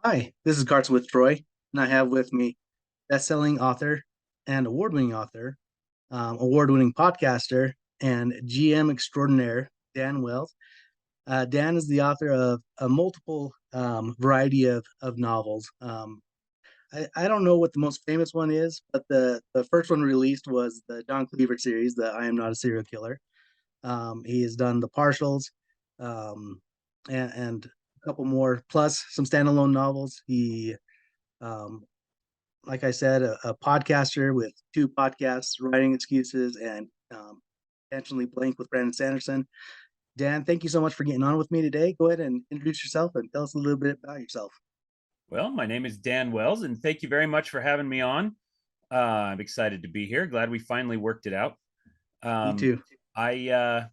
Hi, this is Carson with Troy, and I have with me best-selling author and award-winning podcaster, and GM extraordinaire, Dan Wells. Dan is the author of a multiple variety of novels. I don't know what the most famous one is, but the first one released was the Don Cleaver series, the I Am Not a Serial Killer. He has done The Partials, um, and a couple more, plus some standalone novels. Um, like I said, a podcaster with two podcasts, Writing Excuses and Intentionally Blank with Brandon Sanderson. Dan, thank you so much for getting on with me today. Go ahead and introduce yourself and tell us a little bit about yourself. Well, my name is Dan Wells, and thank you very much for having me on. I'm excited to be here. Glad we finally worked it out. Me Um, too. I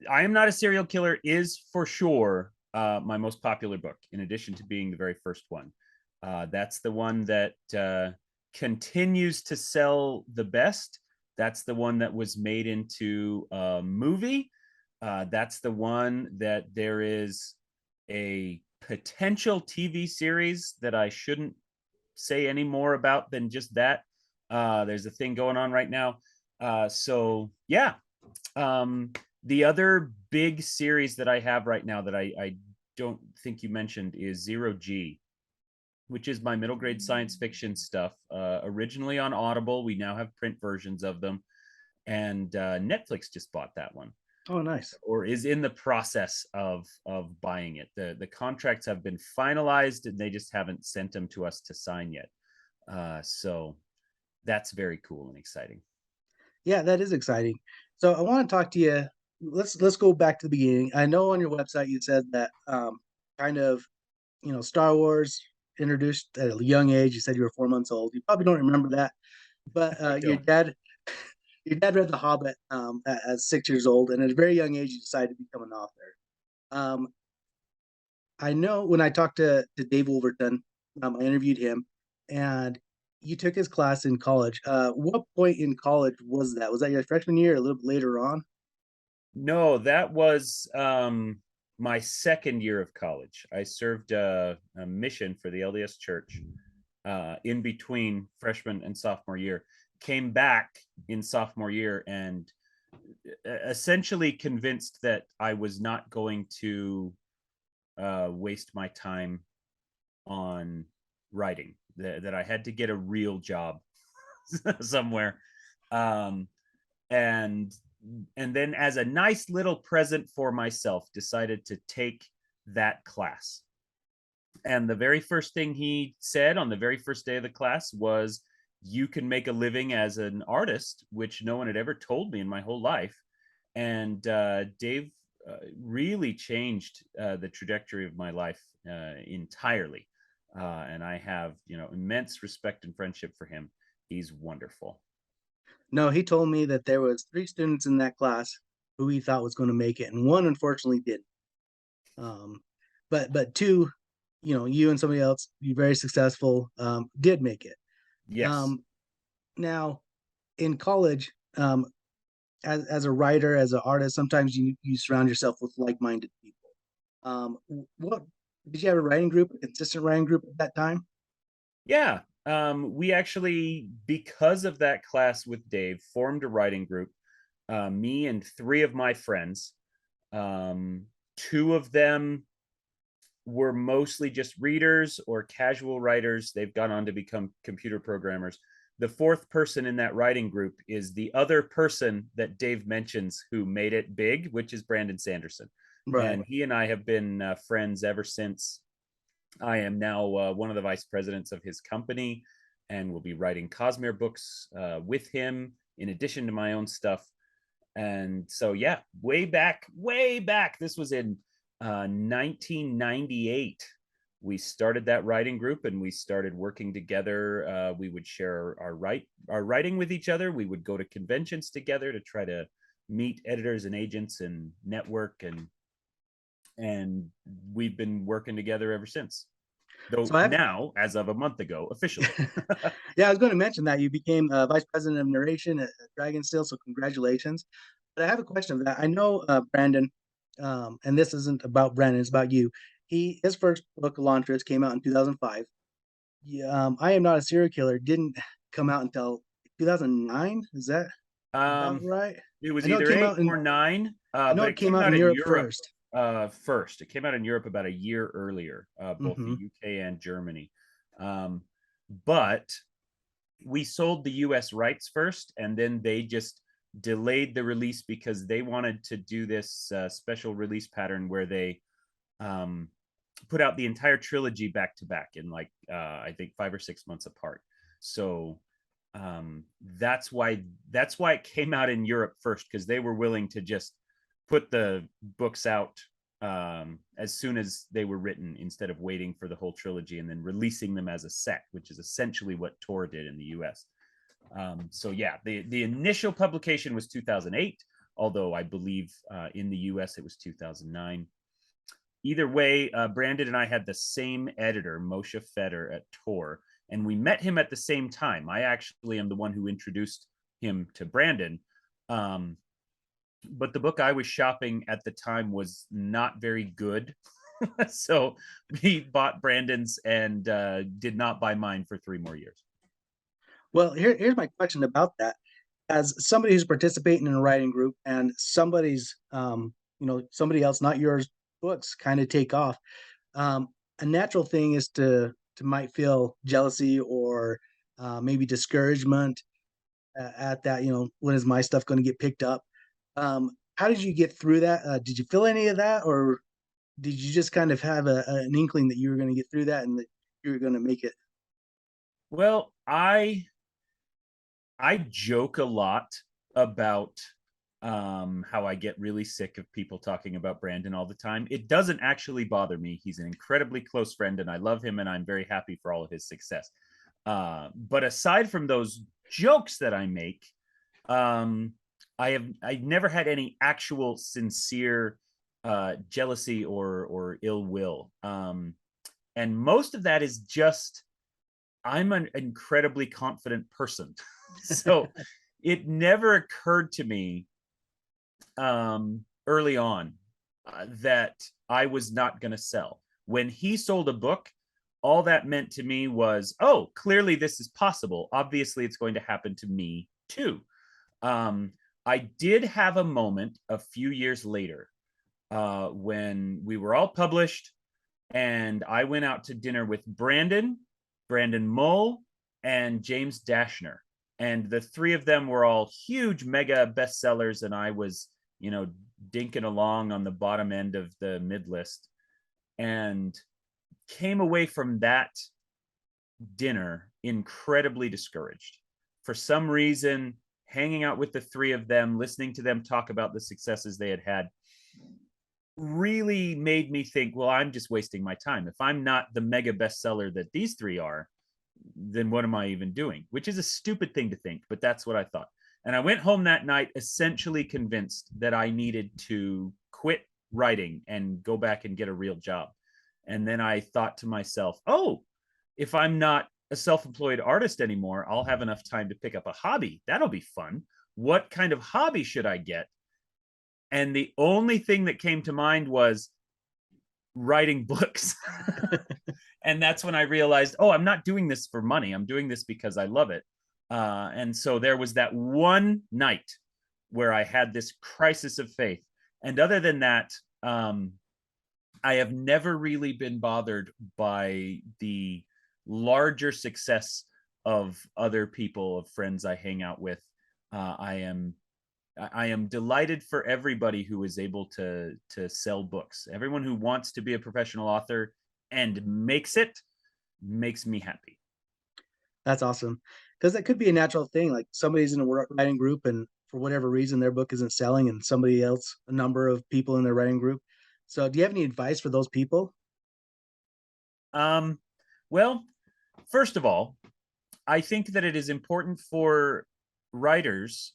I am not a serial killer is for sure my most popular book, in addition to being the very first one. That's the one that continues to sell the best. That's the one that was made into a movie. That's the one that there is a potential TV series that I shouldn't say any more about than just that. There's a thing going on right now. So yeah, um, the other big series that I have right now that I don't think you mentioned is Zero G, which is my middle grade science fiction stuff. Originally on Audible, we now have print versions of them, and Netflix just bought that one Oh, nice. or is in the process of buying it. The contracts have been finalized and they just haven't sent them to us to sign yet. So that's very cool and exciting. Yeah, that is exciting. So I want to talk to you. Let's go back to the beginning. I know on your website you said that kind of Star Wars introduced at a young age. You said you were 4 months old. You probably don't remember that, but I your don't. dad read The Hobbit at 6 years old, and at a very young age, you decided to become an author. Um, I know when I talked to Dave Wolverton, I interviewed him, and you took his class in college. What point in college was that? Was that your freshman year, or a little bit later on? No, that was my second year of college. I served a mission for the LDS Church in between freshman and sophomore year. Came back in sophomore year and essentially convinced that I was not going to waste my time on writing, that I had to get a real job somewhere. Um, and and then as a nice little present for myself, decided to take that class. And the very first thing he said on the very first day of the class was, you can make a living as an artist, which no one had ever told me in my whole life. And Dave really changed the trajectory of my life entirely. And I have, immense respect and friendship for him. He's wonderful. No, he told me that there was three students in that class who he thought was going to make it, and one unfortunately didn't. Um, but two, you and somebody else, you very successful, did make it. Yes. Um, Now, in college, as a writer, as an artist, sometimes you surround yourself with like-minded people. What did you have a writing group, a consistent writing group at that time? Yeah. We actually, because of that class with Dave, formed a writing group. Me and three of my friends. Two of them were mostly just readers or casual writers. They've gone on to become computer programmers. The fourth person in that writing group is the other person that Dave mentions who made it big, which is Brandon Sanderson. Right. And he and I have been friends ever since. I am now one of the vice presidents of his company and will be writing Cosmere books with him in addition to my own stuff. And so, yeah, way back, this was in 1998. We started that writing group and we started working together. We would share our writing with each other. We would go to conventions together to try to meet editors and agents and network, and we've been working together ever since. So Though I have, now, as of a month ago, officially. yeah, I was going to mention that you became vice president of narration at Dragonsteel, so congratulations. But I have a question of that. I know Brandon, and this isn't about Brandon, it's about you. his first book, Elantris, came out in 2005. Yeah, I Am Not a Serial Killer didn't come out until 2009. Is that about Um, right? it was I know it either came 8 out in or 9, I know but it it came came out out in in Europe Europe first. first. It came out in Europe about a year earlier, both the Hmm. UK and Germany. Um, but we sold the US rights first, and then they just delayed the release because they wanted to do this special release pattern where they um, put out the entire trilogy back to back in like I think 5 or 6 months apart. So that's why it came out in Europe first, because they were willing to just put the books out as soon as they were written instead of waiting for the whole trilogy and then releasing them as a set, which is essentially what Tor did in the U.S. So yeah, the initial publication was 2008, although I believe in the U.S. it was 2009. Either way, Brandon and I had the same editor, Moshe Feder, at Tor, and we met him at the same time. I actually am the one who introduced him to Brandon. Um, but the book I was shopping at the time was not very good. So we bought Brandon's and did not buy mine for 3 more years. Well, here's my question about that. As somebody who's participating in a writing group and somebody's, somebody else, not yours, books kind of take off, um, a natural thing is to might feel jealousy or maybe discouragement at that. When is my stuff going to get picked up? How did you get through that? Did you feel any of that, or did you just kind of have an inkling that you were going to get through that and that you were going to make it? Well, I joke a lot about how I get really sick of people talking about Brandon all the time. It doesn't actually bother me. He's an incredibly close friend, and I love him, and I'm very happy for all of his success. But aside from those jokes that I make, um, I've never had any actual sincere jealousy or ill will. And most of that is just I'm an incredibly confident person. So it never occurred to me early on that I was not going to sell. When he sold a book, all that meant to me was, oh, clearly this is possible. Obviously, it's going to happen to me too. Um, I did have a moment a few years later when we were all published, and I went out to dinner with Brandon Mull, and James Dashner. And the three of them were all huge mega bestsellers, and I was, dinking along on the bottom end of the mid list, and came away from that dinner incredibly discouraged. For some reason, hanging out with the three of them, listening to them talk about the successes they had had, really made me think, well, I'm just wasting my time. If I'm not the mega bestseller that these three are, then what am I even doing? Which is a stupid thing to think, but that's what I thought. And I went home that night essentially convinced that I needed to quit writing and go back and get a real job. And then I thought to myself, oh, if I'm not a self employed artist anymore, I'll have enough time to pick up a hobby. That'll be fun. What kind of hobby should I get? And the only thing that came to mind was writing books. And that's when I realized, oh, I'm not doing this for money. I'm doing this because I love it. And so there was that one night where I had this crisis of faith. And other than that, I have never really been bothered by the larger success of other people, of friends I hang out with. I am delighted for everybody who is able to sell books. Everyone who wants to be a professional author and makes it makes me happy. That's awesome. Because that could be a natural thing. Like somebody's in a writing group and for whatever reason their book isn't selling and somebody else, a number of people in their writing group. So do you have any advice for those people? Um, well, first of all, I think that it is important for writers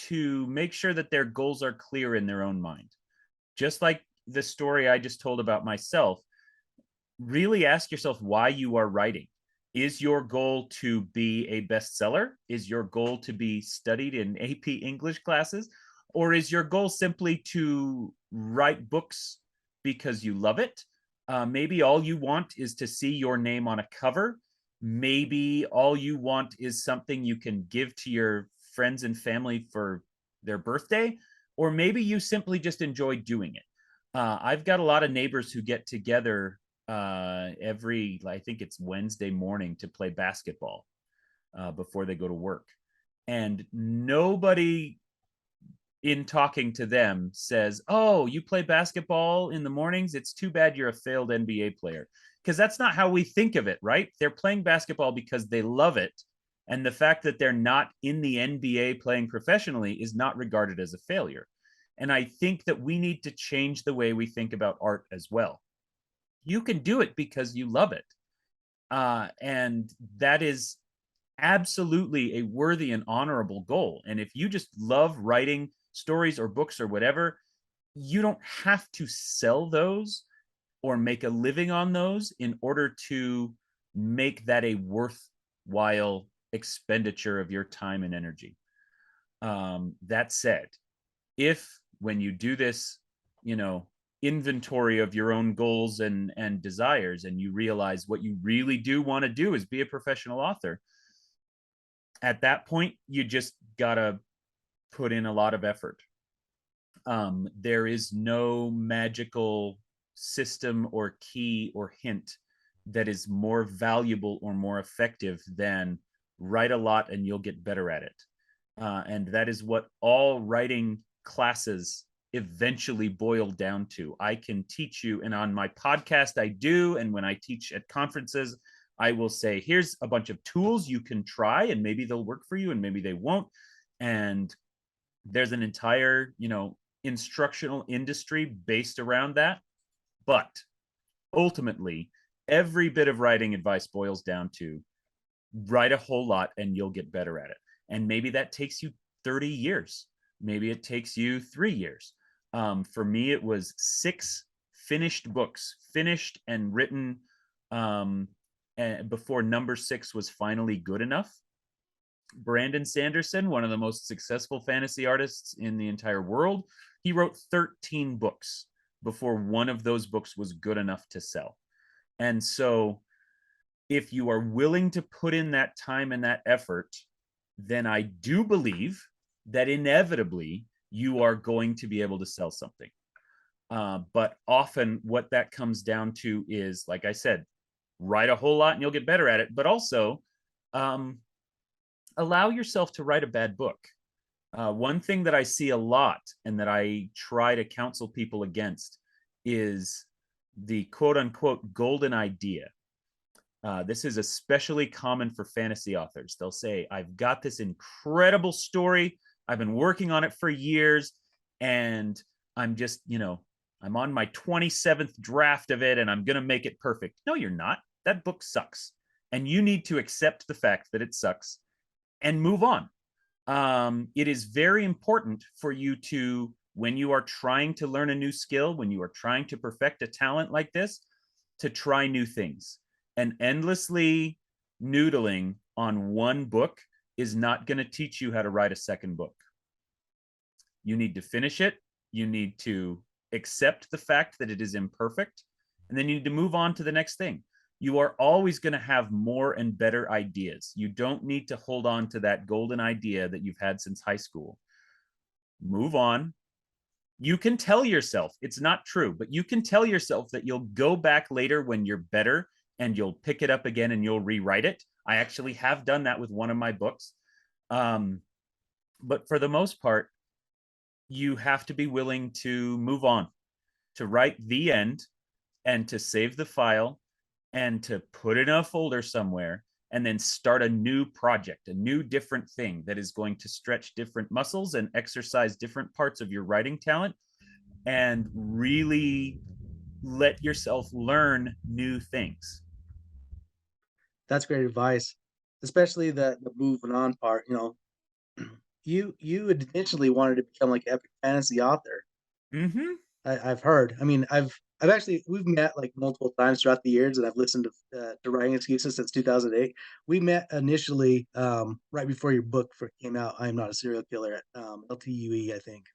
to make sure that their goals are clear in their own mind. Just like the story I just told about myself, really ask yourself why you are writing. Is your goal to be a bestseller? Is your goal to be studied in AP English classes? Or is your goal simply to write books because you love it? Maybe all you want is to see your name on a cover. Maybe all you want is something you can give to your friends and family for their birthday, or maybe you simply just enjoy doing it. I've got a lot of neighbors who get together every, I think it's Wednesday morning, to play basketball before they go to work. And nobody in talking to them says, "Oh, you play basketball in the mornings? It's too bad you're a failed NBA player." Because that's not how we think of it, right? They're playing basketball because they love it. And the fact that they're not in the NBA playing professionally is not regarded as a failure. And I think that we need to change the way we think about art as well. You can do it because you love it. And that is absolutely a worthy and honorable goal. And if you just love writing stories or books or whatever, you don't have to sell those or make a living on those in order to make that a worthwhile expenditure of your time and energy. That said, if when you do this, you know, inventory of your own goals and desires, and you realize what you really do want to do is be a professional author, at that point you just gotta put in a lot of effort. There is no magical system or key or hint that is more valuable or more effective than write a lot and you'll get better at it. And that is what all writing classes eventually boil down to. I can teach you, and on my podcast I do, and when I teach at conferences, I will say, here's a bunch of tools you can try, and maybe they'll work for you and maybe they won't. And there's an entire, instructional industry based around that. But ultimately, every bit of writing advice boils down to write a whole lot and you'll get better at it. And maybe that takes you 30 years. Maybe it takes you 3 years. For me, it was 6 finished books, finished and written, before number 6 was finally good enough. Brandon Sanderson, one of the most successful fantasy artists in the entire world, he wrote 13 books before one of those books was good enough to sell. And so if you are willing to put in that time and that effort, then I do believe that inevitably you are going to be able to sell something. But often what that comes down to is, like I said, write a whole lot and you'll get better at it, but also allow yourself to write a bad book. One thing that I see a lot and that I try to counsel people against is the quote unquote golden idea. This is especially common for fantasy authors. They'll say, I've got this incredible story. I've been working on it for years, and I'm just, I'm on my 27th draft of it, and I'm going to make it perfect. No, you're not. That book sucks. And you need to accept the fact that it sucks and move on. It is very important for you to, when you are trying to learn a new skill, when you are trying to perfect a talent like this, to try new things. And endlessly noodling on one book is not going to teach you how to write a second book. You need to finish it. You need to accept the fact that it is imperfect. And then you need to move on to the next thing. You are always going to have more and better ideas. You don't need to hold on to that golden idea that you've had since high school. Move on. You can tell yourself it's not true, but you can tell yourself that you'll go back later when you're better and you'll pick it up again and you'll rewrite it. I actually have done that with one of my books. But for the most part, you have to be willing to move on, to write the end, and to save the file, and to put it in a folder somewhere, and then start a new project, a new different thing that is going to stretch different muscles and exercise different parts of your writing talent, and really let yourself learn new things. That's great advice, especially the moving on part. You initially wanted to become like an epic fantasy author. Mm-hmm. I've heard. I mean, I've actually we've met like multiple times throughout the years, and I've listened to Writing Excuses since 2008. We met initially right before your book came out. I am not a serial killer at LTUE, I think.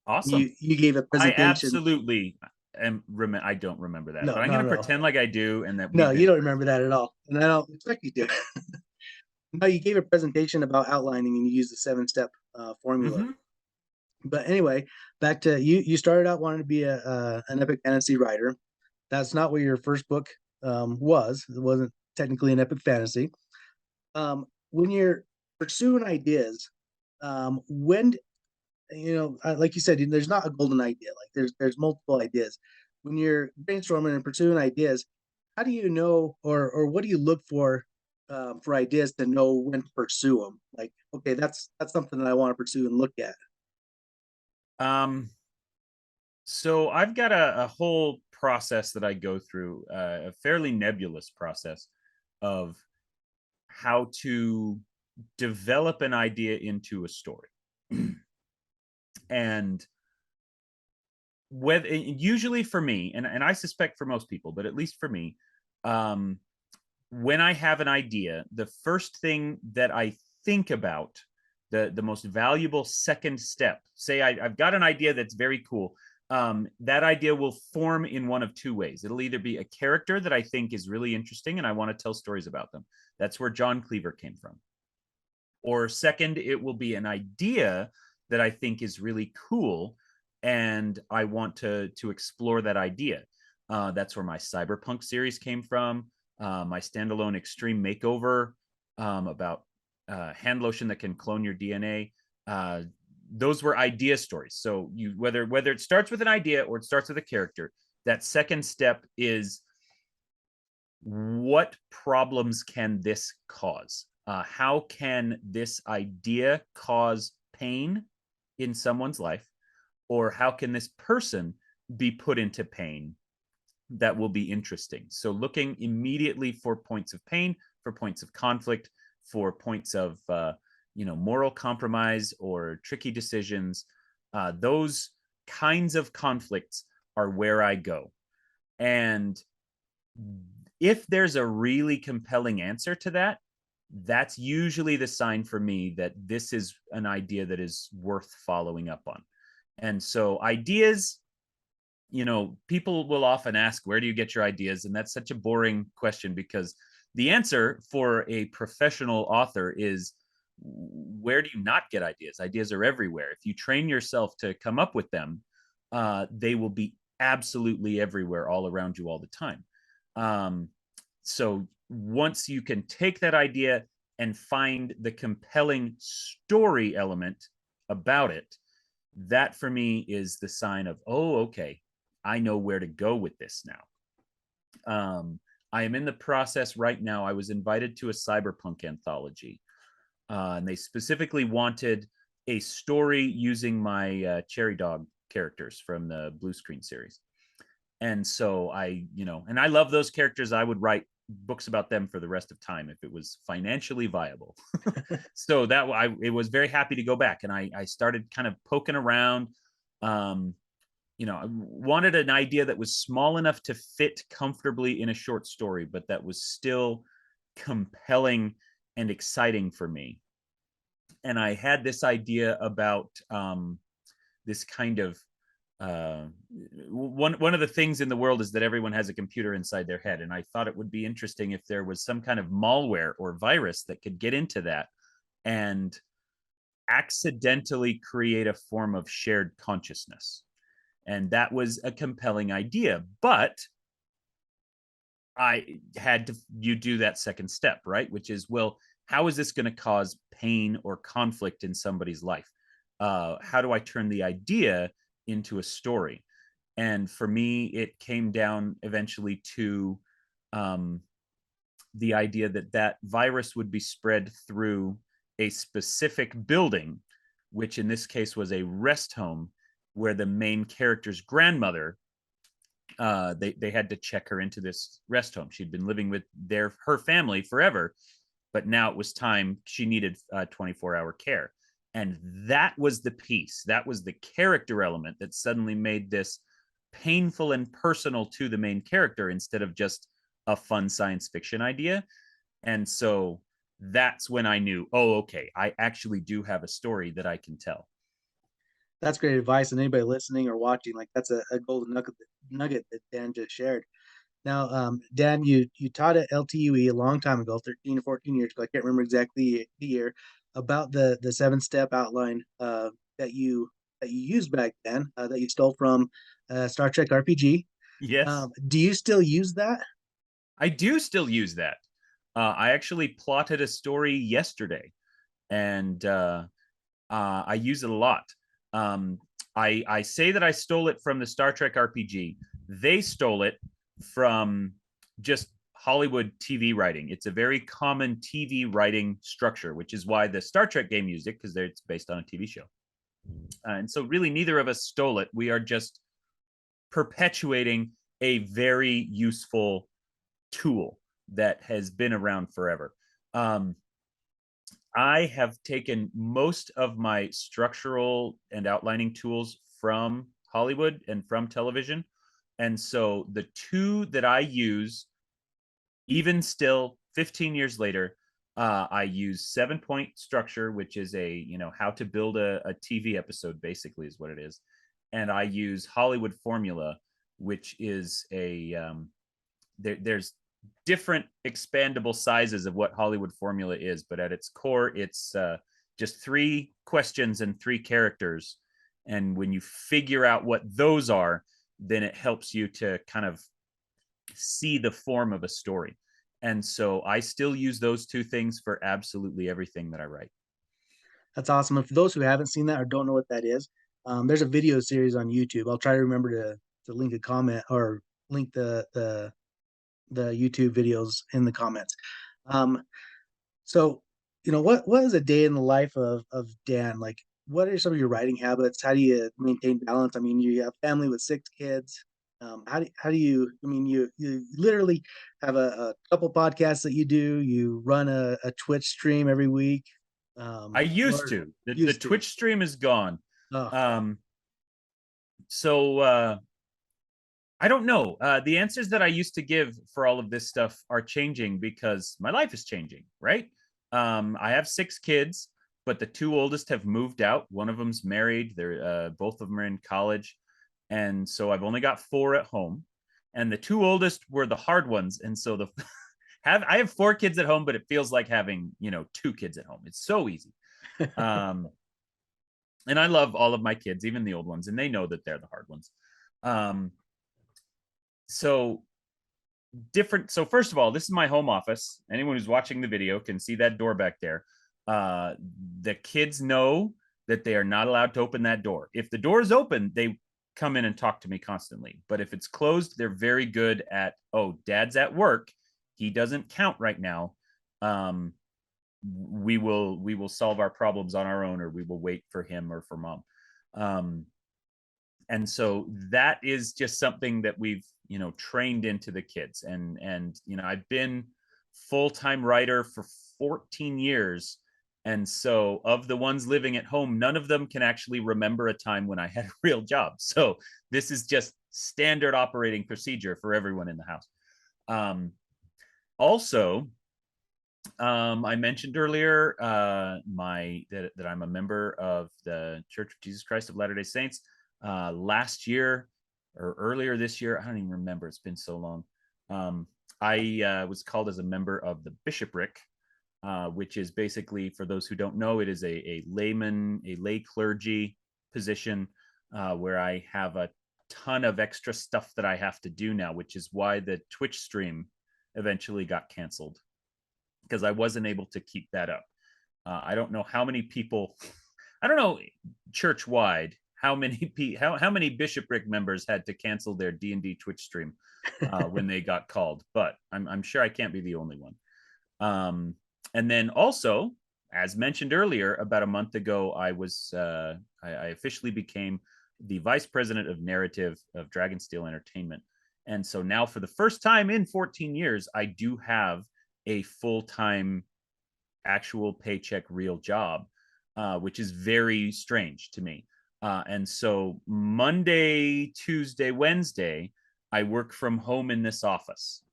Awesome. You gave a I presentation. absolutely I don't remember that, No, but I'm no, going to no, pretend like I do and that no. we've You been don't through it. remember that at all, and I don't expect you to. No, you gave a presentation about outlining, and you used the 7-step formula. Hmm. But anyway, back to you. You started out wanting to be an epic fantasy writer. That's not what your first book was. It wasn't technically an epic fantasy. When you're pursuing ideas, when like you said, there's not a golden idea. Like there's multiple ideas. When you're brainstorming and pursuing ideas, how do you know, or what do you look for ideas to know when to pursue them? Like, okay, that's something that I want to pursue and look at. Um, so I've got a whole process that I go through, a fairly nebulous process of how to develop an idea into a story. And whether usually for me, and I suspect for most people, but at least for me, um, when I have an idea, the first thing that I think about, the most valuable second step, say I've got an idea that's very cool. That idea will form in one of two ways. It'll either be a character that I think is really interesting and I want to tell stories about them. That's where John Cleaver came from. Or second, it will be an idea that I think is really cool and I want to explore that idea. That's where my cyberpunk series came from. My standalone extreme makeover about hand lotion that can clone your DNA. Those were idea stories. So you whether it starts with an idea or it starts with a character, that second step is what problems can this cause? How can this idea cause pain in someone's life? Or how can this person be put into pain that will be interesting? So, looking immediately for points of pain, for points of conflict, for points of moral compromise or tricky decisions. Those kinds of conflicts are where I go. And if there's a really compelling answer to that, that's usually the sign for me that this is an idea that is worth following up on. And so ideas, people will often ask, where do you get your ideas? And that's such a boring question because the answer for a professional author is, where do you not get ideas? Ideas are everywhere. If you train yourself to come up with them, they will be absolutely everywhere, all around you, all the time. So once you can take that idea and find the compelling story element about it, that for me is the sign of, oh, okay, I know where to go with this now. I am in the process right now. I was invited to a cyberpunk anthology, and they specifically wanted a story using my Cherry Dog characters from the Blue Screen series. And so and I love those characters. I would write books about them for the rest of time if it was financially viable. So it was very happy to go back, and I started kind of poking around. I wanted an idea that was small enough to fit comfortably in a short story, but that was still compelling and exciting for me. And I had this idea about this kind of one of the things in the world is that everyone has a computer inside their head, and I thought it would be interesting if there was some kind of malware or virus that could get into that and accidentally create a form of shared consciousness. And that was a compelling idea, but I had to you do that second step, right? Which is, well, how is this going to cause pain or conflict in somebody's life? How do I turn the idea into a story? And for me, it came down eventually to um, the idea that that virus would be spread through a specific building, which in this case was a rest home where the main character's grandmother, they had to check her into this rest home. She'd been living with her family forever, but now it was time. She needed 24-hour care. And that was the piece, that was the character element that suddenly made this painful and personal to the main character instead of just a fun science fiction idea. And so that's when I knew, oh, okay, I actually do have a story that I can tell. That's great advice. And anybody listening or watching, like that's a golden nugget that Dan just shared. Now, Dan, you taught at LTUE a long time ago, 13 or 14 years ago. I can't remember exactly the year, about the 7-step outline that you used back then, that you stole from Star Trek RPG. Yes, Do you still use that? I do still use that. I actually plotted a story yesterday, and I use it a lot. Um, I say that I stole it from the Star Trek RPG. They stole it from just Hollywood TV writing. It's a very common TV writing structure, which is why the Star Trek game used it, because it's based on a TV show. And so, really, neither of us stole it. We are just perpetuating a very useful tool that has been around forever. Um, I have taken most of my structural and outlining tools from Hollywood and from television. And so the two that I use, even still 15 years later, I use 7 point structure, which is how to build a TV episode, basically, is what it is. And I use Hollywood formula, which is there's different expandable sizes of what Hollywood formula is, but at its core, it's just 3 questions and 3 characters. And when you figure out what those are, then it helps you to kind of see the form of a story. And so I still use those 2 things for absolutely everything that I write. That's awesome. And for those who haven't seen that or don't know what that is, there's a video series on YouTube. I'll try to remember to link a comment or link the YouTube videos in the comments. Um, so, what is a day in the life of Dan? Like, what are some of your writing habits? How do you maintain balance? I mean, you have family with 6 kids. How do you? I mean, you literally have a couple podcasts that you do. You run a Twitch stream every week. I used Or to. The used to. Twitch stream is gone. Oh, Um, so I don't know. The answers that I used to give for all of this stuff are changing because my life is changing, right? I have 6 kids, but the 2 oldest have moved out. One of them's married. They're both of them are in college, and so I've only got 4 at home. And the 2 oldest were the hard ones, and so the I have 4 kids at home, but it feels like having 2 kids at home. It's so easy. Um, and I love all of my kids, even the old ones, and they know that they're the hard ones. Um, so so first of all, this is my home office. Anyone who's watching the video can see that door back there. The kids know that they are not allowed to open that door. If the door is open, they come in and talk to me constantly. But if it's closed, they're very good at, oh, dad's at work. He doesn't count right now. We will solve our problems on our own, or we will wait for him or for mom. And so that is just something that we've trained into the kids. And I've been full-time writer for 14 years, and so of the ones living at home, none of them can actually remember a time when I had a real job. So this is just standard operating procedure for everyone in the house. Also, I mentioned earlier that I'm a member of the Church of Jesus Christ of Latter-day Saints. Last year or earlier this year, I don't even remember. It's been so long. I was called as a member of the bishopric, which is basically, for those who don't know, it is a lay clergy position, where I have a ton of extra stuff that I have to do now, which is why the Twitch stream eventually got canceled, because I wasn't able to keep that up. I don't know how many people, I don't know church wide how many bishopric members had to cancel their D&D Twitch stream when they got called, but I'm sure I can't be the only one. And then also, as mentioned earlier, about a month ago, I officially became the vice president of narrative of Dragonsteel Entertainment. And so now, for the first time in 14 years, I do have a full-time, actual paycheck, real job, which is very strange to me. And so Monday, Tuesday, Wednesday, I work from home in this office.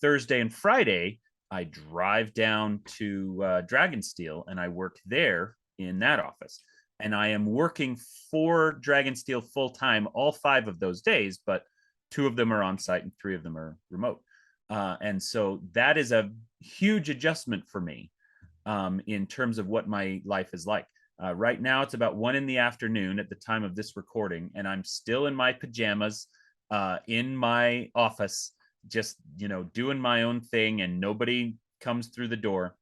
Thursday and Friday, I drive down to Dragonsteel and I work there in that office. and I am working for Dragonsteel full time all 5 of those days, but 2 of them are on site and 3 of them are remote. And so that is a huge adjustment for me in terms of what my life is like. Right now, it's about 1 in the afternoon at the time of this recording, and I'm still in my pajamas in my office, just doing my own thing, and nobody comes through the door.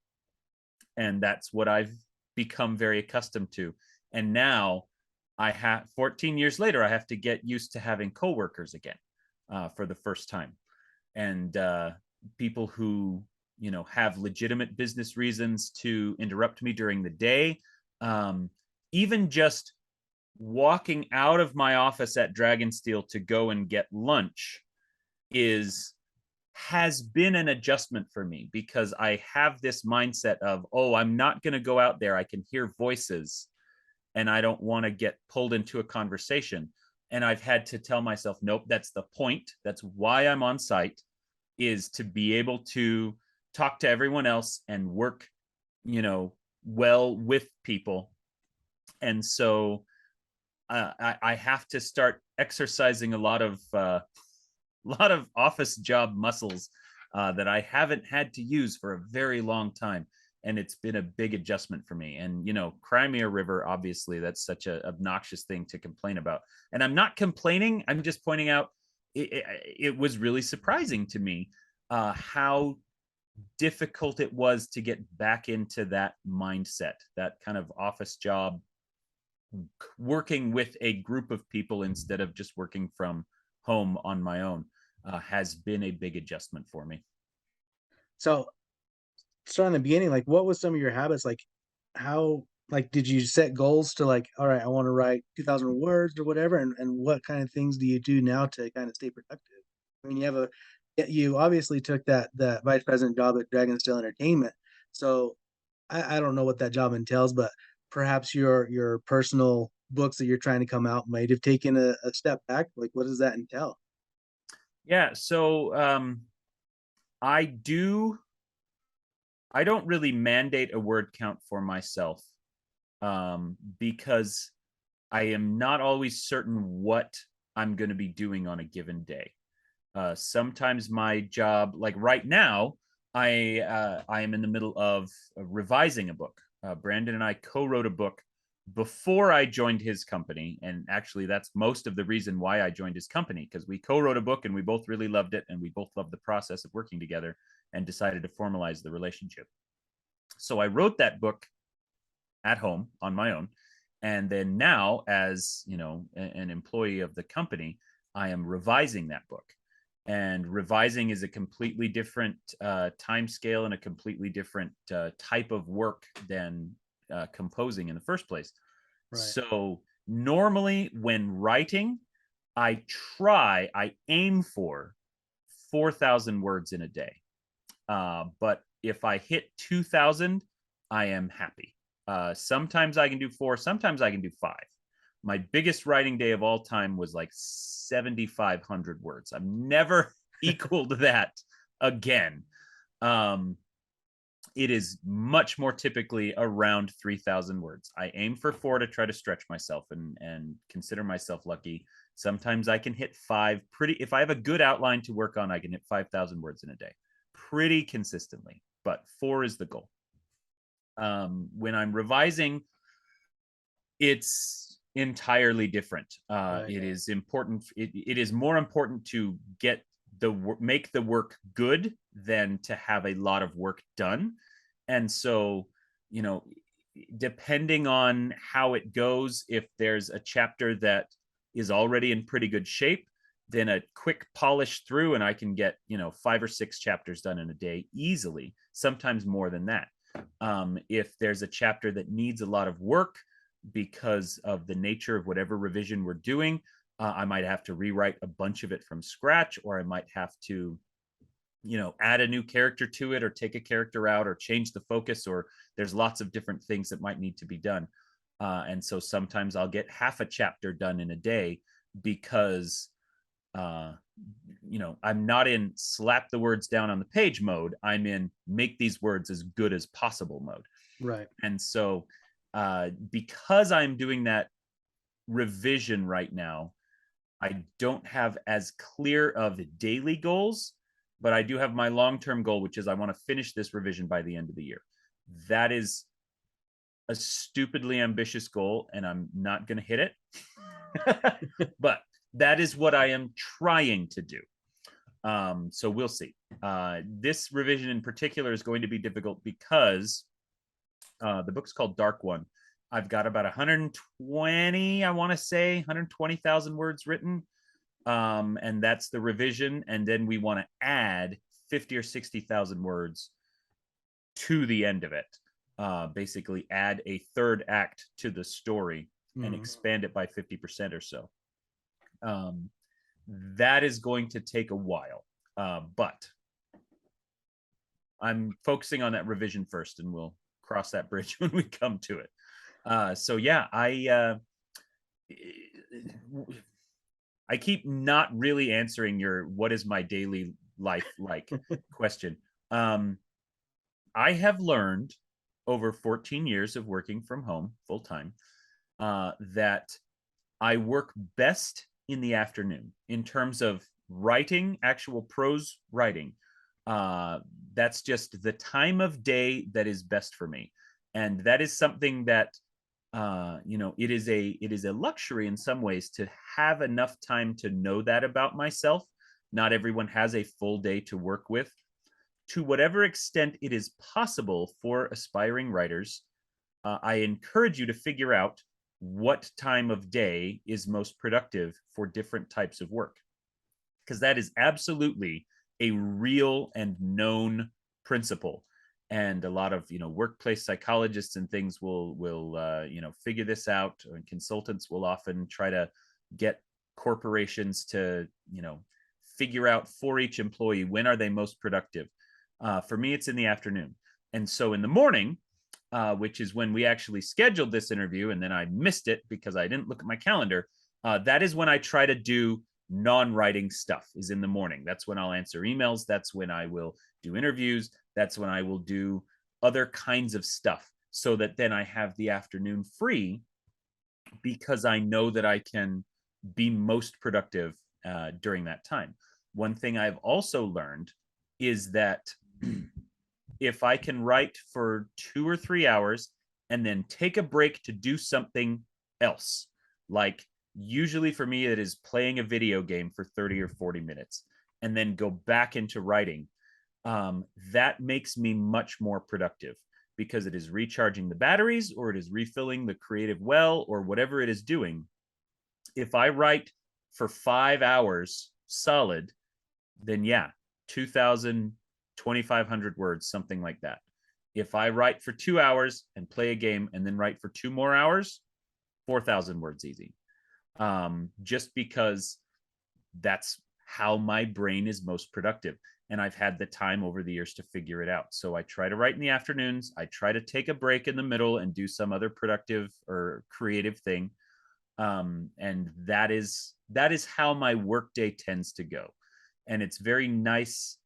And that's what I've become very accustomed to. And now I have 14 years later, I have to get used to having coworkers again for the first time, and people who have legitimate business reasons to interrupt me during the day. Even just walking out of my office at Dragonsteel to go and get lunch has been an adjustment for me, because I have this mindset of, oh, I'm not going to go out there. I can hear voices and I don't want to get pulled into a conversation. And I've had to tell myself, nope, that's the point. That's why I'm on site, is to be able to talk to everyone else and work, well with people. And so I have to start exercising a lot of office job muscles that I haven't had to use for a very long time. And it's been a big adjustment for me. And, Crimea River, obviously, that's such an obnoxious thing to complain about. And I'm not complaining. I'm just pointing out it was really surprising to me how difficult it was to get back into that mindset, that kind of office job, working with a group of people instead of just working from home on my own. Has been a big adjustment for me. So start in the beginning, like what was some of your habits? Like how, like did you set goals to like, all right, I want to write 2,000 words or whatever? And what kind of things do you do now to kind of stay productive? I mean, you obviously took that vice president job at Dragonsteel Entertainment. So I don't know what that job entails, but perhaps your personal books that you're trying to come out might have taken a step back. Like what does that entail? Yeah, so I do. I don't really mandate a word count for myself because I am not always certain what I'm going to be doing on a given day. Sometimes my job, like right now, I am in the middle of revising a book. Brandon and I co-wrote a book before I joined his company, and actually, that's most of the reason why I joined his company, because we co-wrote a book and we both really loved it, and we both loved the process of working together, and decided to formalize the relationship. So I wrote that book at home on my own, and then now, as an employee of the company, I am revising that book. And revising is a completely different time scale and a completely different type of work than composing in the first place. Right. So normally when writing, I aim for 4,000 words in a day. But if I hit 2,000, I am happy. Sometimes I can do 4, sometimes I can do 5. My biggest writing day of all time was like 7,500 words. I've never equaled that again. It is much more typically around 3,000 words. I aim for 4 to try to stretch myself and consider myself lucky. Sometimes I can hit 5 if I have a good outline to work on, I can hit 5,000 words in a day pretty consistently, but 4 is the goal. When I'm revising, it's entirely different. Right. It is important. It is more important to make the work good than to have a lot of work done. And so, depending on how it goes, if there's a chapter that is already in pretty good shape, then a quick polish through and I can get 5 or 6 chapters done in a day easily, sometimes more than that. If there's a chapter that needs a lot of work because of the nature of whatever revision we're doing, I might have to rewrite a bunch of it from scratch, or I might have to add a new character to it, or take a character out, or change the focus, or there's lots of different things that might need to be done. And so sometimes I'll get half a chapter done in a day because I'm not in slap the words down on the page mode. I'm in make these words as good as possible mode. Right. And so Because I'm doing that revision right now, I don't have as clear of daily goals, but I do have my long-term goal, which is I want to finish this revision by the end of the year. That is a stupidly ambitious goal, and I'm not going to hit it. But that is what I am trying to do. So we'll see. This revision in particular is going to be difficult because the book's called Dark One. I've got about 120, I want to say 120,000 words written. And that's the revision. And then we want to add 50 or 60,000 words to the end of it. Basically add a third act to the story and expand it by 50% or so. That is going to take a while, but I'm focusing on that revision first, and we'll cross that bridge when we come to it. So yeah, I keep not really answering your "what is my daily life like" question. I have learned over 14 years of working from home full time that I work best in the afternoon in terms of writing, actual prose writing. That's just the time of day that is best for me, and that is something that it is a luxury in some ways to have enough time to know that about myself. Not everyone has a full day to work with. To whatever extent it is possible for aspiring writers, I encourage you to figure out what time of day is most productive for different types of work, because that is absolutely a real and known principle. And a lot of workplace psychologists and things will figure this out, and consultants will often try to get corporations to figure out for each employee when are they most productive. For me, it's in the afternoon. And so in the morning, which is when we actually scheduled this interview, and then I missed it because I didn't look at my calendar, that is when I try to do non-writing stuff, is in the morning. That's when I'll answer emails. That's when I will do interviews. That's when I will do other kinds of stuff, so that then I have the afternoon free, because I know that I can be most productive during that time. One thing I've also learned is that if I can write for 2 or 3 hours and then take a break to do something else, like usually for me, it is playing a video game for 30 or 40 minutes, and then go back into writing, that makes me much more productive, because it is recharging the batteries, or it is refilling the creative well, or whatever it is doing. If I write for 5 hours solid, then yeah, 2,000, 2,500 words, something like that. If I write for 2 hours and play a game and then write for 2 more hours, 4,000 words easy. Just because that's how my brain is most productive. And I've had the time over the years to figure it out. So I try to write in the afternoons. I try to take a break in the middle and do some other productive or creative thing. And that is how my workday tends to go. And it's very nice.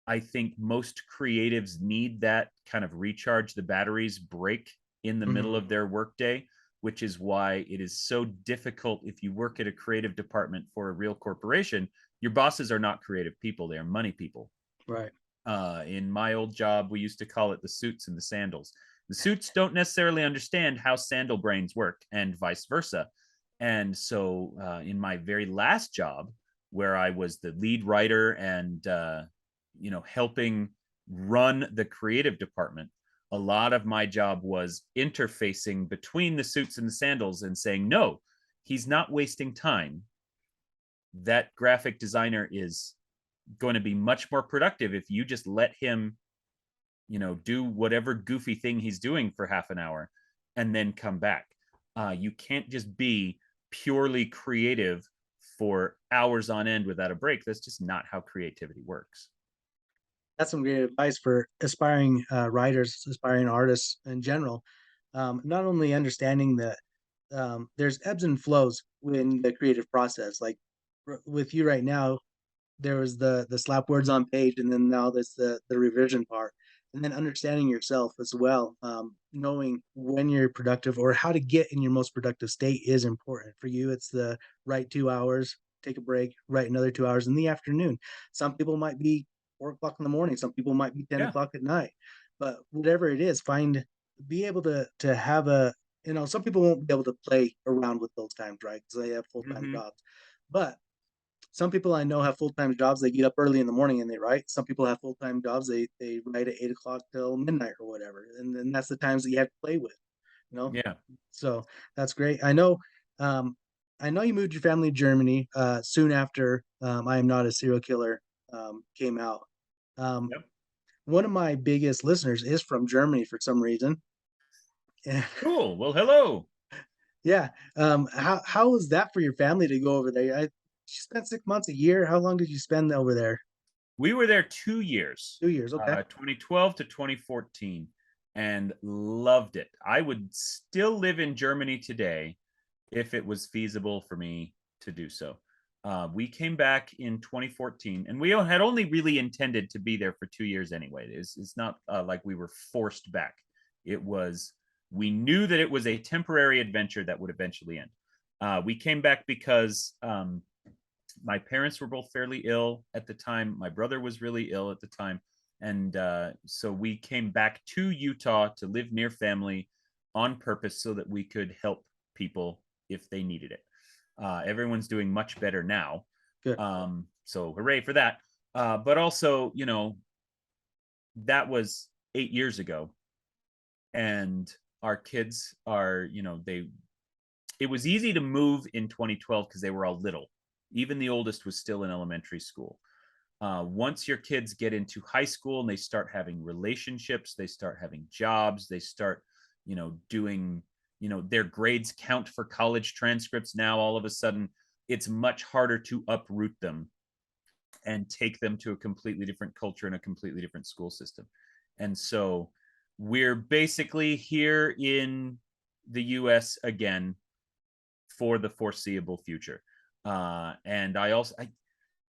I think most creatives need that kind of recharge the batteries break in the middle of their workday, which is why it is so difficult if you work at a creative department for a real corporation. Your bosses are not creative people, they are money people. Right. In my old job, we used to call it the suits and the sandals. The suits don't necessarily understand how sandal brains work, and vice versa. And so in my very last job, where I was the lead writer and helping run the creative department, a lot of my job was interfacing between the suits and the sandals and saying, no, he's not wasting time. That graphic designer is going to be much more productive if you just let him, do whatever goofy thing he's doing for half an hour and then come back. You can't just be purely creative for hours on end without a break. That's just not how creativity works. That's some great advice for aspiring writers, aspiring artists in general. Not only understanding that there's ebbs and flows in the creative process. Like with you right now, there was the slap words on page, and then now there's the revision part. and then understanding yourself as well. Knowing when you're productive or how to get in your most productive state is important. For you, it's the right 2 hours, take a break, write another 2 hours in the afternoon. Some people might be 4 o'clock in the morning, some people might be 10 Yeah. o'clock at night. But whatever it is, be able to have a, some people won't be able to play around with those times, right? Because they have full-time Hmm. jobs. But some people I know have full-time jobs, they get up early in the morning and they write. Some people have full-time jobs, they write at 8 o'clock till midnight or whatever, and then that's the times that you have to play with, you know? Yeah. So, that's great. Um, I know you moved your family to Germany, soon after, I Am Not a Serial Killer, came out. Um, Yep. one of my biggest listeners is from Germany for some reason, and Cool. Well, hello. yeah, how was that for your family to go over there? You spent 6 months, a year? How long did you spend over there? We were there 2 years, 2 years, okay. 2012 to 2014, and loved it. I would still live in Germany today if it was feasible for me to do so. We came back in 2014, and we had only really intended to be there for 2 years anyway. It's not like we were forced back. It was, we knew that it was a temporary adventure that would eventually end. We came back because my parents were both fairly ill at the time. My brother was really ill at the time. And so we came back to Utah to live near family on purpose so that we could help people if they needed it. Everyone's doing much better now. Good. So hooray for that. But also, that was 8 years ago. And our kids are, it was easy to move in 2012 because they were all little. Even the oldest was still in elementary school. Once your kids get into high school and they start having relationships, they start having jobs, they start, doing, their grades count for college transcripts now, all of a sudden, it's much harder to uproot them and take them to a completely different culture and a completely different school system. And so we're basically here in the US again for the foreseeable future. And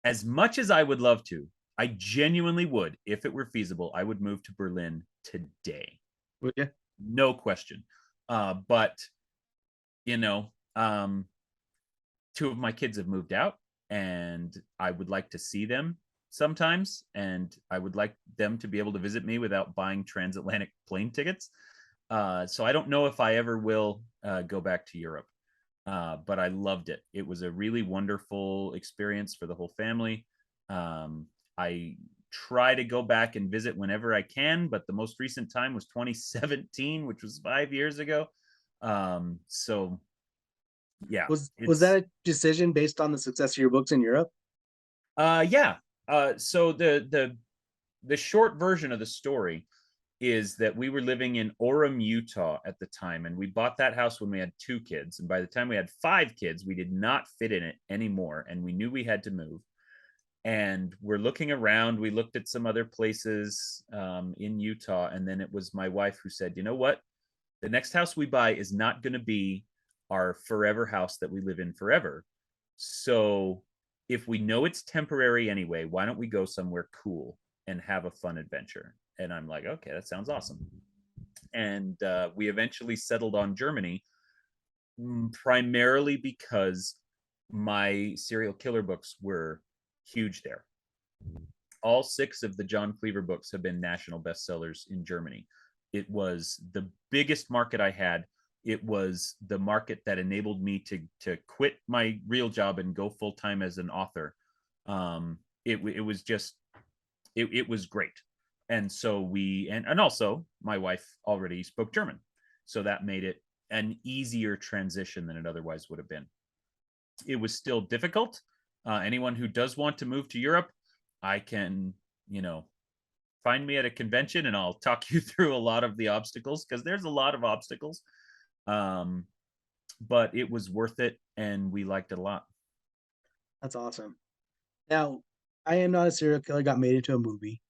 as much as I would love to, I genuinely would, if it were feasible, I would move to Berlin today. Would you? No question. But, you know, um, two of my kids have moved out and I would like to see them sometimes. And I would like them to be able to visit me without buying transatlantic plane tickets. So I don't know if I ever will go back to Europe. But I loved it. It was a really wonderful experience for the whole family. I try to go back and visit whenever I can, but the most recent time was 2017, which was 5 years ago. So yeah, Was it's that a decision based on the success of your books in Europe? yeah. So the short version of the story is that we were living in Orem, Utah at the time, and we bought that house when we had 2 kids. And by the time we had 5 kids, we did not fit in it anymore, and we knew we had to move. And we're looking around. We looked at some other places in Utah, and then it was my wife who said, "You know what? The next house we buy is not going to be our forever house that we live in forever. So if we know it's temporary anyway, why don't we go somewhere cool and have a fun adventure?" And I'm like, okay, that sounds awesome. And we eventually settled on Germany, primarily because my serial killer books were huge there. All 6 of the John Cleaver books have been national bestsellers in Germany. It was the biggest market I had. It was the market that enabled me to quit my real job and go full time as an author. It was just it was great. And so and also my wife already spoke German, so that made it an easier transition than it otherwise would have been. It was still difficult. Anyone who does want to move to Europe, I can, find me at a convention and I'll talk you through a lot of the obstacles, because there's a lot of obstacles. Um, but it was worth it and we liked it a lot. That's awesome. Now, I Am Not a Serial Killer got made into a movie.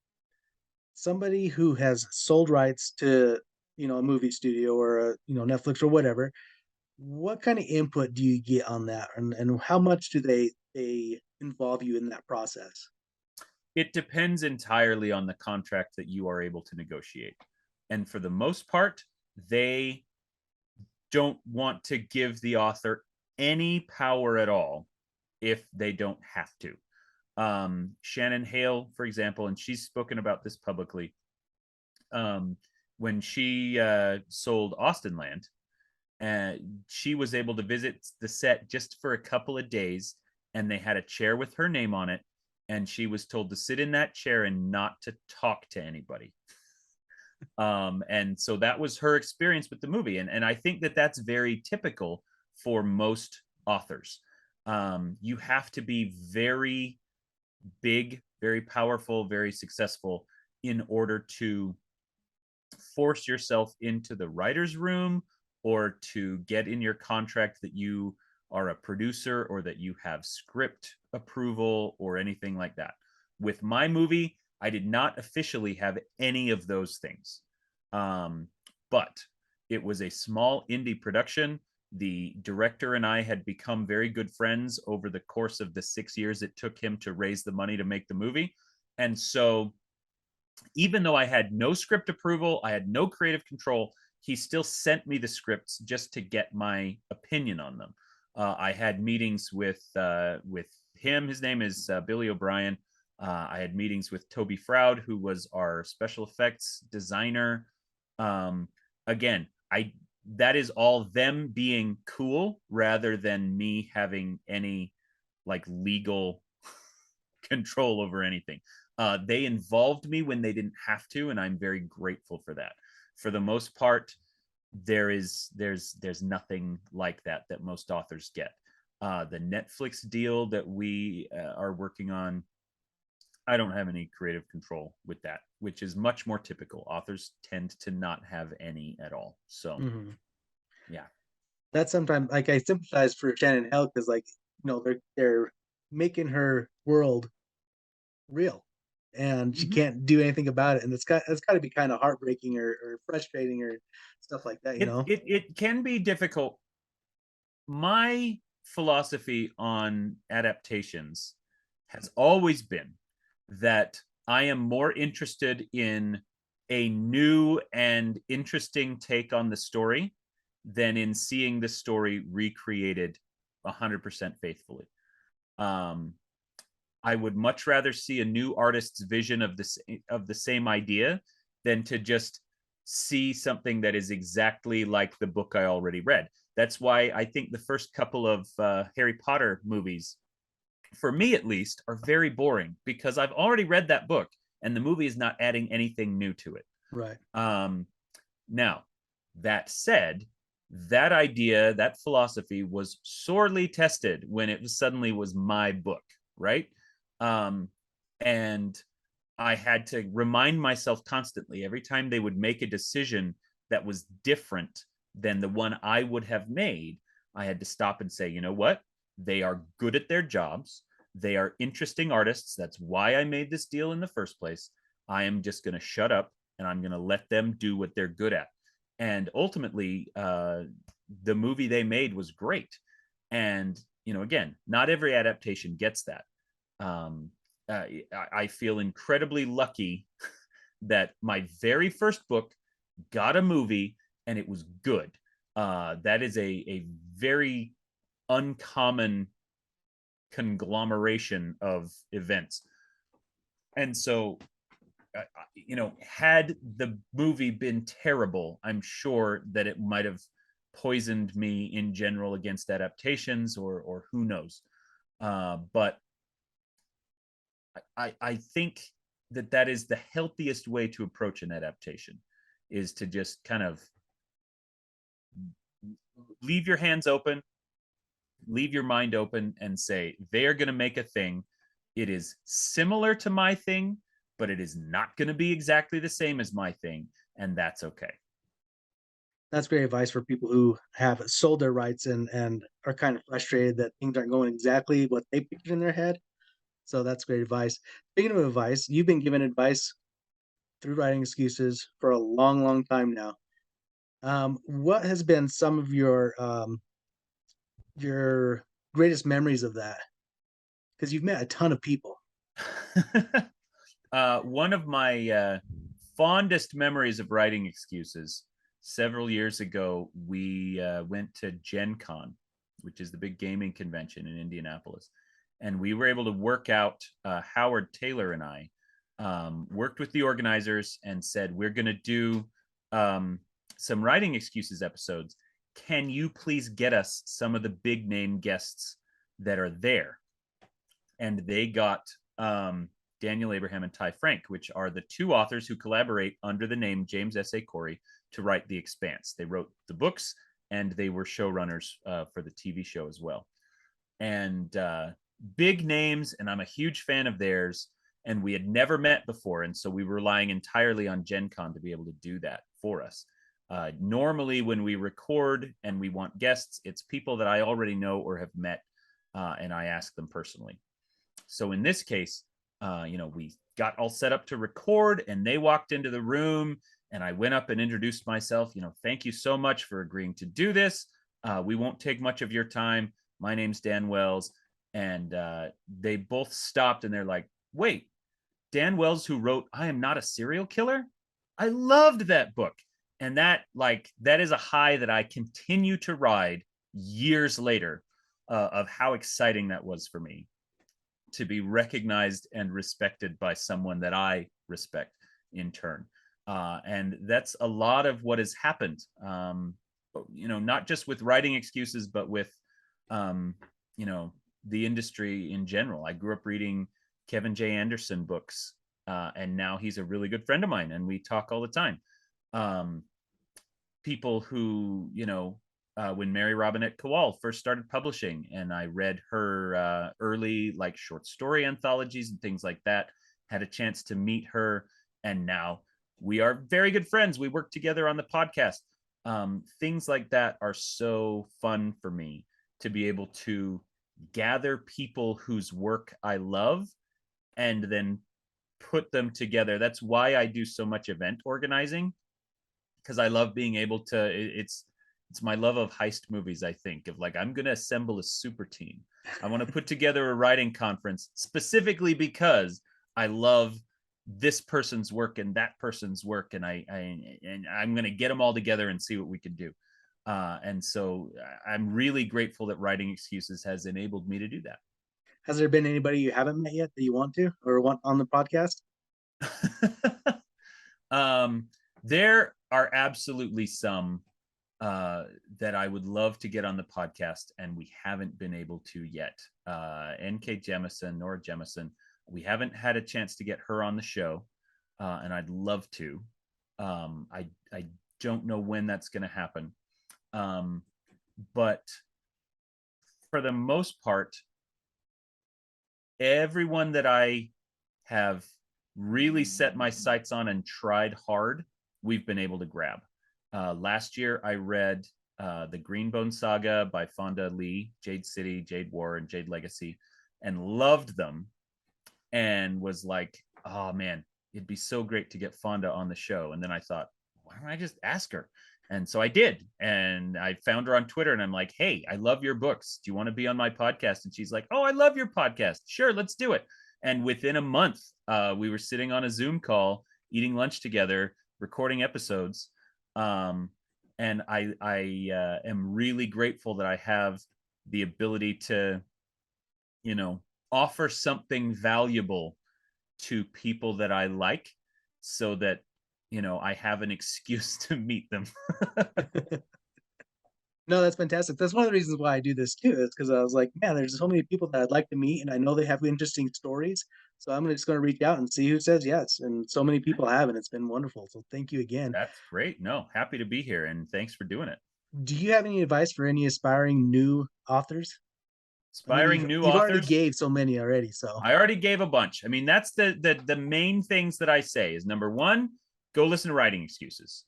Somebody who has sold rights to, a movie studio or Netflix or whatever, what kind of input do you get on that? And how much do they involve you in that process? It depends entirely on the contract that you are able to negotiate. And for the most part, they don't want to give the author any power at all if they don't have to. Shannon Hale, for example, and she's spoken about this publicly. When she sold Austenland, she was able to visit the set just for a couple of days, and they had a chair with her name on it, and she was told to sit in that chair and not to talk to anybody. And so that was her experience with the movie, and I think that that's very typical for most authors. You have to be very big, very powerful, very successful in order to force yourself into the writer's room or to get in your contract that you are a producer or that you have script approval or anything like that. With my movie, I did not officially have any of those things. But it was a small indie production. The director and I had become very good friends over the course of the 6 years it took him to raise the money to make the movie. And so even though I had no script approval, I had no creative control, he still sent me the scripts just to get my opinion on them. I had meetings with him. His name is Billy O'Brien. I had meetings with Toby Froud, who was our special effects designer. Again, that is all them being cool rather than me having any like legal control over anything. They involved me when they didn't have to, and I'm very grateful for that. For the most part, there's nothing like that most authors get. The Netflix deal that we are working on, I don't have any creative control with that, which is much more typical. Authors tend to not have any at all. So, yeah. That's sometimes like I sympathize for Shannon Hale because like they're making her world real, and she can't do anything about it, and it's got to be kind of heartbreaking or frustrating or stuff like that. It can be difficult. My philosophy on adaptations has always been that I am more interested in a new and interesting take on the story than in seeing the story recreated 100% faithfully. I would much rather see a new artist's vision of the same idea than to just see something that is exactly like the book I already read. That's why I think the first couple of Harry Potter movies, for me at least, are very boring because I've already read that book and the movie is not adding anything new to it. Right. Now, that said, that idea, that philosophy was sorely tested when it suddenly was my book, right? And I had to remind myself constantly every time they would make a decision that was different than the one I would have made. I had to stop and say, you know what? They are good at their jobs. They are interesting artists. That's why I made this deal in the first place. I am just going to shut up and I'm going to let them do what they're good at. And ultimately, the movie they made was great. And, again, not every adaptation gets that. I feel incredibly lucky that my very first book got a movie and it was good. That is a very uncommon conglomeration of events. And so, had the movie been terrible, I'm sure that it might have poisoned me in general against adaptations or who knows. But I think that is the healthiest way to approach an adaptation, is to just kind of leave your hands open, leave your mind open, and say, they are going to make a thing. It is similar to my thing, but it is not going to be exactly the same as my thing, and that's okay. That's great advice for people who have sold their rights and are kind of frustrated that things aren't going exactly what they pictured in their head. So that's great advice. Speaking of advice, you've been given advice through writing excuses for a long, long time now. What has been some of your greatest memories of that? Because you've met a ton of people. One of my fondest memories of writing excuses, several years ago, we went to Gen Con, which is the big gaming convention in Indianapolis. And we were able to work out, Howard Taylor and I worked with the organizers and said, we're going to do some writing excuses episodes. Can you please get us some of the big name guests that are there? And they got Daniel Abraham and Ty Frank, which are the two authors who collaborate under the name James S.A. Corey to write The Expanse. They wrote the books and they were showrunners for the TV show as well. And big names, and I'm a huge fan of theirs. And we had never met before. And so we were relying entirely on Gen Con to be able to do that for us. Normally, when we record and we want guests, it's people that I already know or have met, and I ask them personally. So in this case, we got all set up to record, and they walked into the room, and I went up and introduced myself. Thank you so much for agreeing to do this. We won't take much of your time. My name's Dan Wells. And they both stopped, and they're like, wait, Dan Wells, who wrote I Am Not a Serial Killer? I loved that book. And that is a high that I continue to ride years later, of how exciting that was for me to be recognized and respected by someone that I respect in turn. And that's a lot of what has happened, not just with writing excuses, but with, the industry in general. I grew up reading Kevin J. Anderson books, and now he's a really good friend of mine, and we talk all the time. People who, when Mary Robinette Kowal first started publishing, and I read her early short story anthologies and things like that, had a chance to meet her, and now we are very good friends. We work together on the podcast. Things like that are so fun for me, to be able to gather people whose work I love and then put them together. That's why I do so much event organizing, because I love being able to, it's my love of heist movies. I think of I'm going to assemble a super team. I want to put together a writing conference specifically because I love this person's work and that person's work, and I'm going to get them all together and see what we can do. And so I'm really grateful that Writing Excuses has enabled me to do that. Has there been anybody you haven't met yet that you want to or want on the podcast? There are absolutely some that I would love to get on the podcast, and we haven't been able to yet. N.K. Jemisin, Nora Jemisin, we haven't had a chance to get her on the show, and I'd love to. I don't know when that's going to happen. But for the most part, everyone that I have really set my sights on and tried hard, we've been able to grab. Last year, I read the Greenbone Saga by Fonda Lee, Jade City, Jade War, and Jade Legacy, and loved them, and was like, oh man, it'd be so great to get Fonda on the show. And then I thought, why don't I just ask her? And so I did. And I found her on Twitter, and I'm like, hey, I love your books. Do you want to be on my podcast? And she's like, oh, I love your podcast. Sure, let's do it. And within a month, we were sitting on a Zoom call, eating lunch together, recording episodes. And I am really grateful that I have the ability to, offer something valuable to people that I like, so that I have an excuse to meet them. No, that's fantastic. That's one of the reasons why I do this too, is because I was like, man, there's so many people that I'd like to meet, and I know they have interesting stories. So I'm just going to reach out and see who says yes. And so many people have, and it's been wonderful. So thank you again. That's great. No, happy to be here, and thanks for doing it. Do you have any advice for any aspiring new authors? I mean, Aspiring new you've already authors. gave so many already. So I already gave a bunch. I mean, that's the main things that I say is, number one, go listen to Writing Excuses.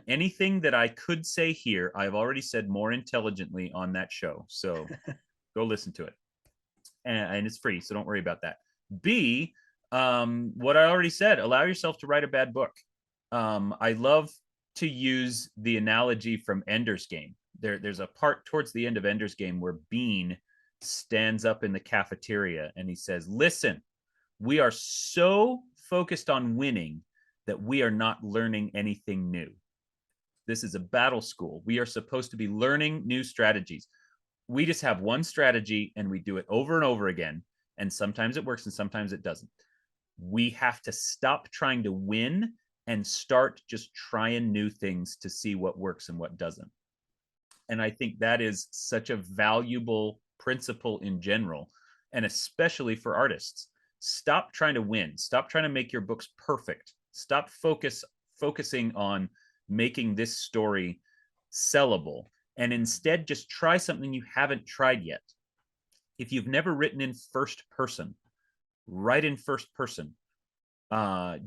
Anything that I could say here, I've already said more intelligently on that show. So go listen to it. And it's free, so don't worry about that. B, what I already said, allow yourself to write a bad book. I love to use the analogy from Ender's Game. There's a part towards the end of Ender's Game where Bean stands up in the cafeteria and he says, listen, we are so focused on winning that we are not learning anything new. This is a battle school. We are supposed to be learning new strategies. We just have one strategy and we do it over and over again. And sometimes it works and sometimes it doesn't. We have to stop trying to win and start just trying new things to see what works and what doesn't. And I think that is such a valuable principle in general, and especially for artists. Stop trying to win. Stop trying to make your books perfect. Stop focusing on making this story sellable, and instead just try something you haven't tried yet. If you've never written in first person, write in first person,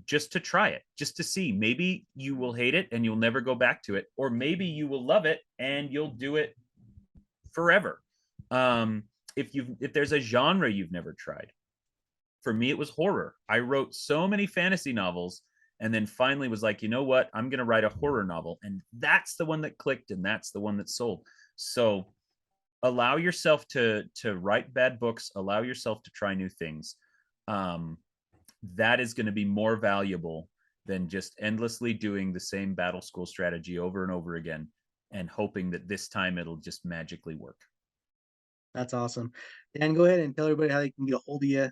just to try it, just to see. Maybe you will hate it and you'll never go back to it, or maybe you will love it and you'll do it forever. If there's a genre you've never tried, for me it was horror. I wrote so many fantasy novels and then finally was like, you know what, I'm going to write a horror novel, and that's the one that clicked and that's the one that sold. So allow yourself to write bad books, allow yourself to try new things. That is going to be more valuable than just endlessly doing the same battle school strategy over and over again and hoping that this time it'll just magically work. That's awesome. Dan, go ahead and tell everybody how they can get a hold of you.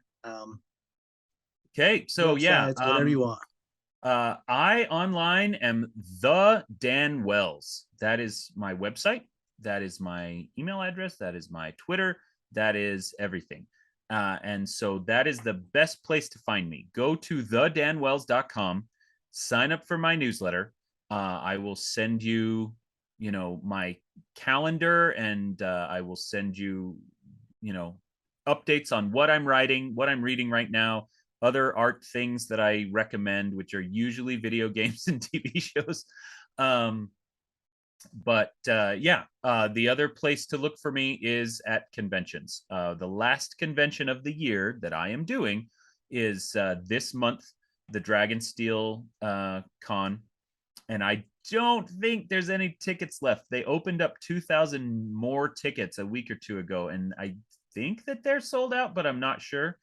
Okay, so yeah, Websites, whatever you want. I online am the Dan Wells. That is my website. That is my email address. That is my Twitter. That is everything. And so that is the best place to find me. Go to thedanwells.com, sign up for my newsletter. I will send you, my calendar, and I will send you, updates on what I'm writing, what I'm reading right now, other art things that I recommend, which are usually video games and TV shows. The other place to look for me is at conventions. The last convention of the year that I am doing is this month, the Dragonsteel Con, and I don't think there's any tickets left. They opened up 2,000 more tickets a week or two ago, and I think that they're sold out, but I'm not sure.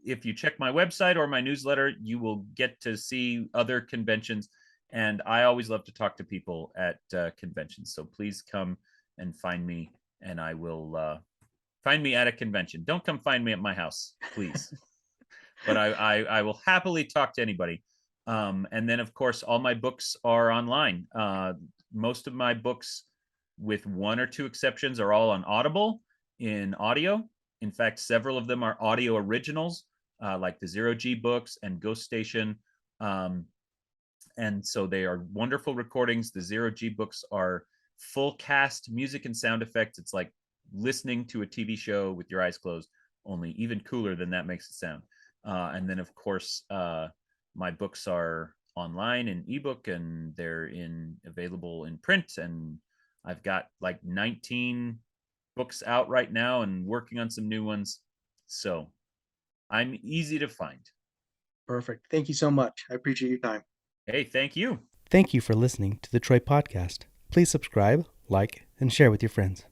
If you check my website or my newsletter, you will get to see other conventions. And I always love to talk to people at conventions. So please come and find me, and I will find me at a convention. Don't come find me at my house, please. But I will happily talk to anybody. And then, of course, all my books are online. Most of my books, with one or two exceptions, are all on Audible in audio. In fact, several of them are audio originals, like the Zero G books and Ghost Station. And so they are wonderful recordings. The Zero G books are full cast music and sound effects. It's like listening to a TV show with your eyes closed, only even cooler than that makes it sound. And then, of course, my books are online in ebook, and they're available in print. And I've got like 19 books out right now and working on some new ones. So I'm easy to find. Perfect. Thank you so much. I appreciate your time. Hey, thank you. Thank you for listening to the Troy Podcast. Please subscribe, like, and share with your friends.